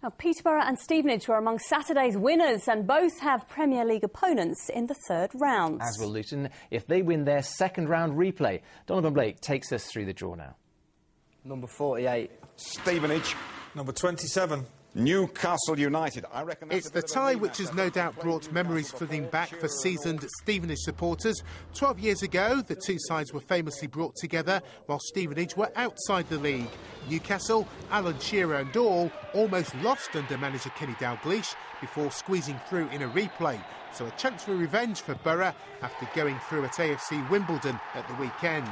Now, Peterborough and Stevenage were among Saturday's winners and both have Premier League opponents in the third round. As will Luton if they win their second round replay. Donovan Blake takes us through the draw now. Number 48. Stevenage. Number 27. Newcastle United. I reckon that's it's the tie which has no doubt brought memories flooding back for seasoned Stevenage supporters. 12 years ago, the two sides were famously brought together while Stevenage were outside the league. Newcastle, Alan Shearer and all almost lost under manager Kenny Dalglish before squeezing through in a replay. So a chance for revenge for Borough after going through at AFC Wimbledon at the weekend.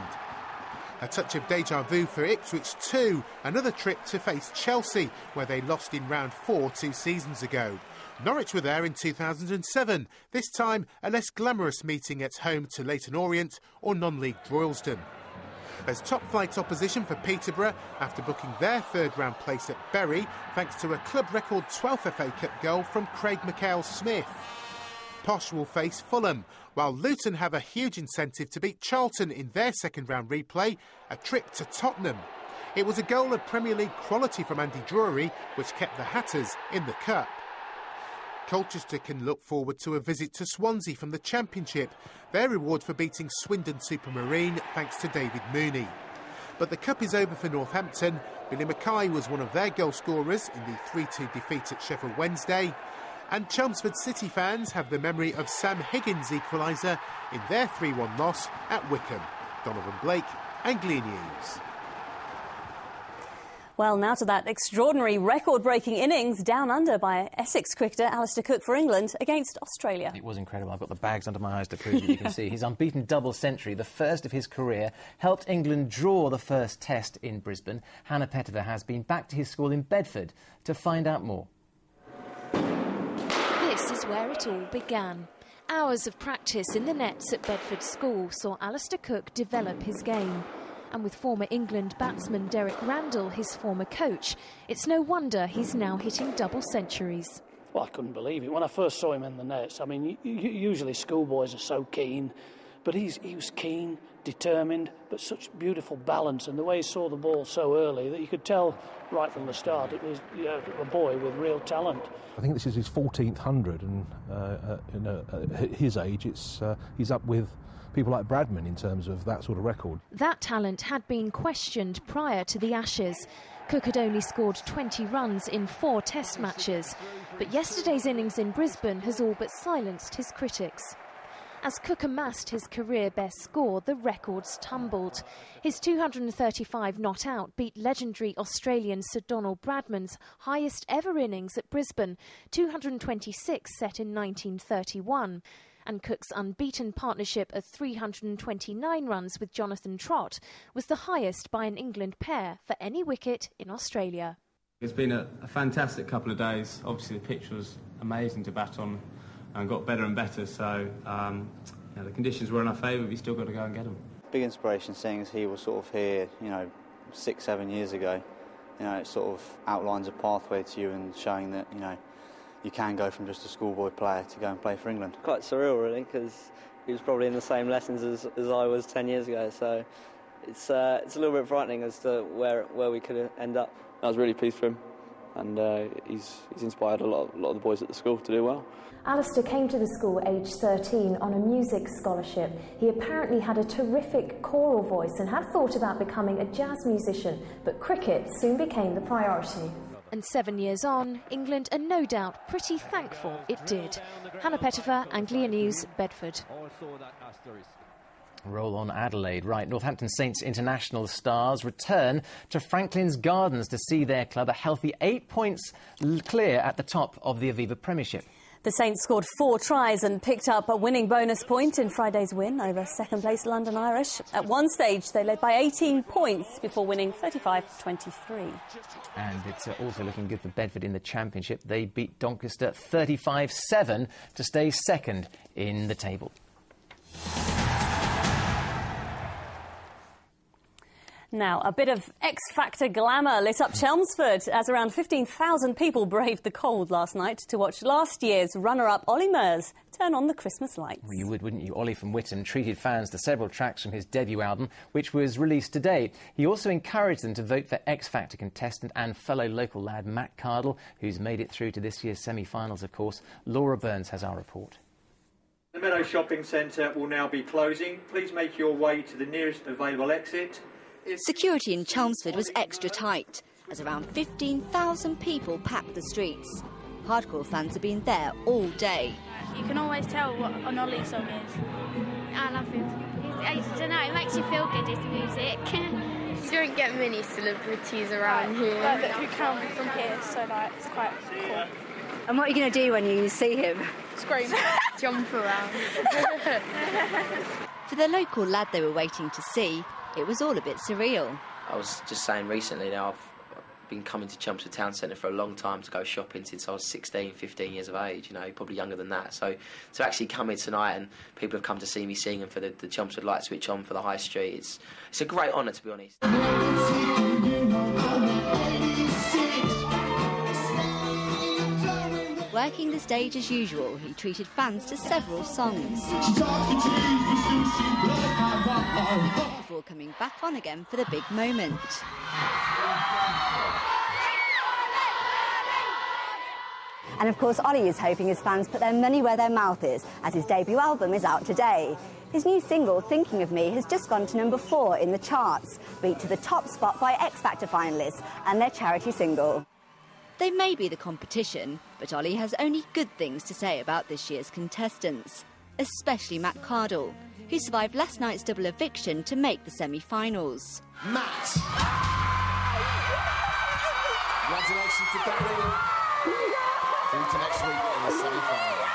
A touch of déjà vu for Ipswich too, another trip to face Chelsea, where they lost in round 4 2 seasons ago. Norwich were there in 2007, this time a less glamorous meeting at home to Leyton Orient or non-league Droylsden. As top-flight opposition for Peterborough after booking their third-round place at Bury thanks to a club record 12th FA Cup goal from Craig McHale-Smith. Posh will face Fulham, while Luton have a huge incentive to beat Charlton in their second-round replay, a trip to Tottenham. It was a goal of Premier League quality from Andy Drury, which kept the Hatters in the Cup. Colchester can look forward to a visit to Swansea from the Championship, their reward for beating Swindon Supermarine thanks to David Mooney. But the Cup is over for Northampton. Billy Mackay was one of their goal scorers in the 3-2 defeat at Sheffield Wednesday. And Chelmsford City fans have the memory of Sam Higgins' equaliser in their 3-1 loss at Wycombe. Donovan Blake, Anglia News. Well, now to that extraordinary record-breaking innings down under by Essex cricketer Alastair Cook for England against Australia. It was incredible. I've got the bags under my eyes to prove it. You can see his unbeaten double century, the first of his career, helped England draw the first test in Brisbane. Hannah Pettifer has been back to his school in Bedford to find out more. This is where it all began. Hours of practice in the nets at Bedford School saw Alastair Cook develop his game. And with former England batsman Derek Randall, his former coach, it's no wonder he's now hitting double centuries. Well, I couldn't believe it. When I first saw him in the nets, I mean, usually schoolboys are so keen, but he was keen, determined, but such beautiful balance, and the way he saw the ball so early that you could tell right from the start it was a boy with real talent. I think this is his 14th 100, and at his age, he's up with people like Bradman in terms of that sort of record. That talent had been questioned prior to the Ashes. Cook had only scored 20 runs in 4 test matches, but yesterday's innings in Brisbane has all but silenced his critics. As Cook amassed his career best score, the records tumbled. His 235 not out beat legendary Australian Sir Donald Bradman's highest ever innings at Brisbane, 226 set in 1931. And Cook's unbeaten partnership of 329 runs with Jonathan Trott was the highest by an England pair for any wicket in Australia. It's been a fantastic couple of days. Obviously the pitch was amazing to bat on and got better and better, so the conditions were in our favour, but we still got to go and get them. Big inspiration seeing as he was sort of here, 6-7 years ago. It sort of outlines a pathway to you and showing that, you can go from just a schoolboy player to go and play for England. Quite surreal, really, because he was probably in the same lessons as I was 10 years ago, so it's a little bit frightening as to where we could end up. I was really pleased for him, and he's inspired a lot of the boys at the school to do well. Alastair came to the school aged 13 on a music scholarship. He apparently had a terrific choral voice and had thought about becoming a jazz musician, but cricket soon became the priority. And 7 years on, England are no doubt pretty thankful it did. Hannah Pettifer, Anglia News, Bedford. Roll on Adelaide. Right, Northampton Saints international stars return to Franklin's Gardens to see their club a healthy 8 points clear at the top of the Aviva Premiership. The Saints scored 4 tries and picked up a winning bonus point in Friday's win over second-place London Irish. At one stage, they led by 18 points before winning 35-23. And it's also looking good for Bedford in the Championship. They beat Doncaster 35-7 to stay second in the table. Now, a bit of X-Factor glamour lit up Chelmsford as around 15,000 people braved the cold last night to watch last year's runner-up Olly Murs turn on the Christmas lights. Well, you would, wouldn't you? Olly from Witham treated fans to several tracks from his debut album, which was released today. He also encouraged them to vote for X-Factor contestant and fellow local lad Matt Cardle, who's made it through to this year's semi-finals, of course. Laura Burns has our report. The Meadow Shopping Centre will now be closing. Please make your way to the nearest available exit. Security in Chelmsford was extra tight, as around 15,000 people packed the streets. Hardcore fans have been there all day. You can always tell what an Olly song is. I love him. I don't know, it makes you feel good, his music. You don't get many celebrities around here. Like, who come from here, so like, it's quite cool. And what are you going to do when you see him? Scream. Jump around. For the local lad they were waiting to see, it was all a bit surreal. I was just saying recently now, I've been coming to Chelmsford Town Centre for a long time to go shopping since I was 16, 15 years of age, you know, probably younger than that. So to actually come here tonight and people have come to see me sing and for the Chelmsford light switch on for the high street, it's a great honour, to be honest. Working the stage as usual, he treated fans to several songs before coming back on again for the big moment. And of course, Olly is hoping his fans put their money where their mouth is, as his debut album is out today. His new single, Thinking of Me, has just gone to number 4 in the charts, beat to the top spot by X-Factor finalists and their charity single. They may be the competition, but Olly has only good things to say about this year's contestants, especially Matt Cardle, who survived last night's double eviction to make the semi-finals. Matt! Congratulations to Danny. Through to next week in the semi-finals.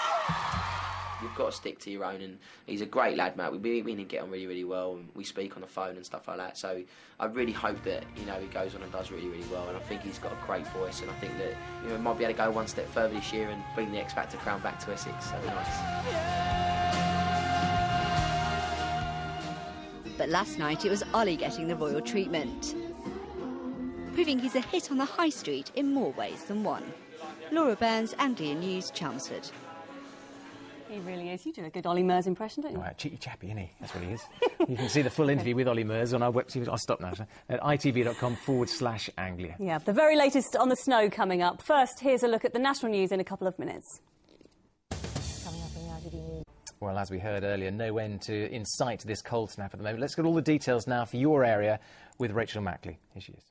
You've got to stick to your own, and he's a great lad, Matt. We get on really, really well, and we speak on the phone and stuff like that. So I really hope that, you know, he goes on and does really, really well. And I think he's got a great voice, and I think that, you know, he might be able to go one step further this year and bring the X-Factor crown back to Essex. That'd be nice. But last night it was Olly getting the royal treatment, proving he's a hit on the high street in more ways than one. Laura Burns, Anglia News, Chelmsford. He really is. You do a good Olly Murs impression, don't you? Oh, cheeky chappy, isn't he? That's what he is. You can see the full interview with Olly Murs on our website. I'll stop now, at itv.com/Anglia. Yeah, the very latest on the snow coming up. First, here's a look at the national news in a couple of minutes. Coming up on the ITV News. Well, as we heard earlier, no end to in sight to this cold snap at the moment. Let's get all the details now for your area with Rachel Mackley. Here she is.